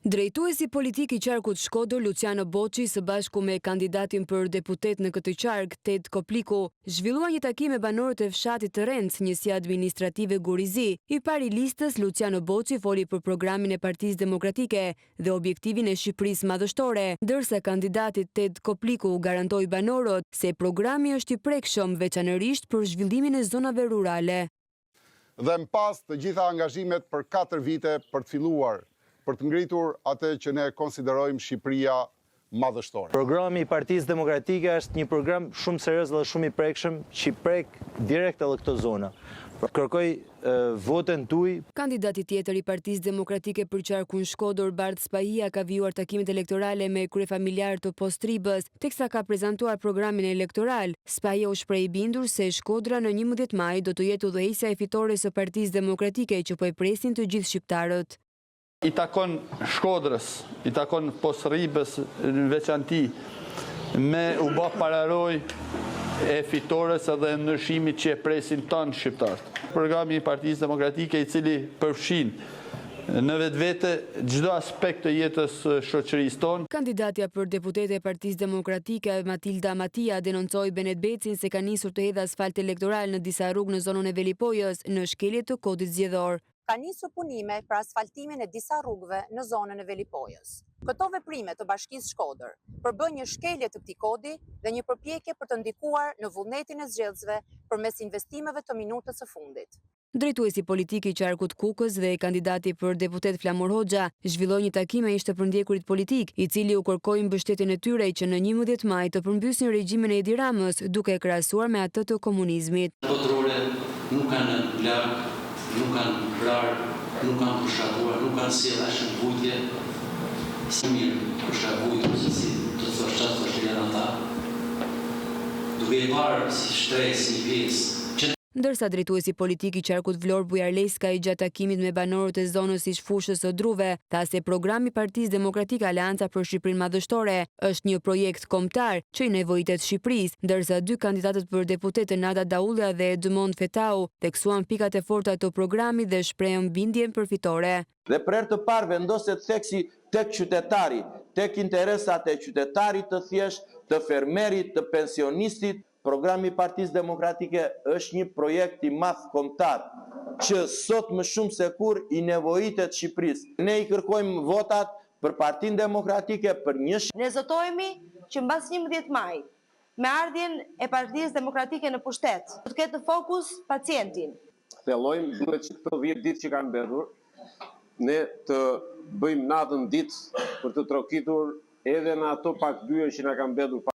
Drejtuesi politik i qarkut Shkodër, Luciano Boçi, së bashku me kandidatin për deputet në këtë qark, Ted Kopliku, zhvilluan një takim me banorët e fshatit të Renc, njësia administrative Gurizi. I pari listës, Luciano Boçi foli për programin e Partisë Demokratike dhe objektivin e Shqipërisë madhështore, ndërsa kandidati Ted Kopliku garantoi banorët se programi është i prekshëm veçanërisht për zhvillimin e zonave rurale. Dhe më pas të gjitha angazhimet për 4 vite për të filluar për të ngritur atë që ne konsiderojmë Shqipëria madhështore. Programi i Partisë Demokratike është një program shumë serios dhe shumë i prekshëm që i prek direkt edhe këto zona. Kërkoj votën tuaj. Kandidati tjetër i Partisë Demokratike për qarkun Shkodër, Bart Spahia, ka vijuar takimet elektorale me kryefamiljar të Postribës, teksa ka prezantuar programin elektoral. Spahia u shpreh i bindur se Shkodra në 11 maj do të jetë udhëheqësja e fitores së Partisë Demokratike që po e presin të gjithë shqiptarët. I takon Shkodrës, i takon Postribës në veçanti me u bë pararoj e fitores edhe ndryshimit që e presin tonë shqiptarët. Programi i Partisë Demokratike i cili përfshin në vetvete çdo aspekt të jetës shoqërisë tonë. Kandidatja për deputete e Partisë Demokratike, Matilda Matia, denoncoi Benet Becin se ka nisur të hedhë asfalt elektoral në disa rrugë në zonën e Velipojës në shkelje të kodit zgjedhor. Ka nisur punime për asfaltimin e disa rrugëve në zonën e Velipojës. Këto veprime të Bashkisë Shkodër përbën një shkelje të këtij kodi dhe një përpjekje për të ndikuar në vullnetin e zgjedhësve përmes investimeve të minutës së fundit. Drejtuesi politik i qarkut Kukës dhe kandidati për deputet Flamur Hoxha zhvilloi një takim me ish të përndjekurit politik, i cili u kërkoi mbështetjen e tyre që në 11 maj të përmbysin regjimin e Edi Ramës, duke krahasuar me atë të komunizmit. Botërore nuk kanë larg, nuk kanë vrarë, nuk kanë përshkatuar, nuk kanë sjellë as në vujtje. Së mirë përshkatuar si të thosh çfarë thoshte janë ata. Duke i parë si shtres, si pjesë. Ndërsa drejtuesi politik i qarkut Vlorë Bujarleska i gjatë takimit me banorët e zonës ish fushës së Druve, tha se programi Partisë Demokratike Aleanca për Shqipërinë Madhështore është një projekt kombëtar që i nevojitet Shqipërisë, ndërsa 2 kandidatët për deputet Nada Daulla dhe Edmond Fetau theksuan pikat e forta të programit dhe shprehën bindjen përfitore. Dhe për herë të parë vendoset theksi tek qytetari, tek interesat e qytetarit të thjesht, të fermerit, të pensionistit. Programi Partisë Demokratike është një projekt i madh kombëtar që sot më shumë se kur i nevojitet Shqipërisë. Ne i kërkojmë votat për Partinë Demokratike për një. Ne zotojmë që mbas 11 maj, me ardhjen e Partisë Demokratike në pushtet, do të ketë fokus pacientin. Thellojmë duhet që këto 10 ditë që kanë mbetur, ne të bëjmë natën ditë për të trokitur edhe në ato pak dyja që na kanë mbetur.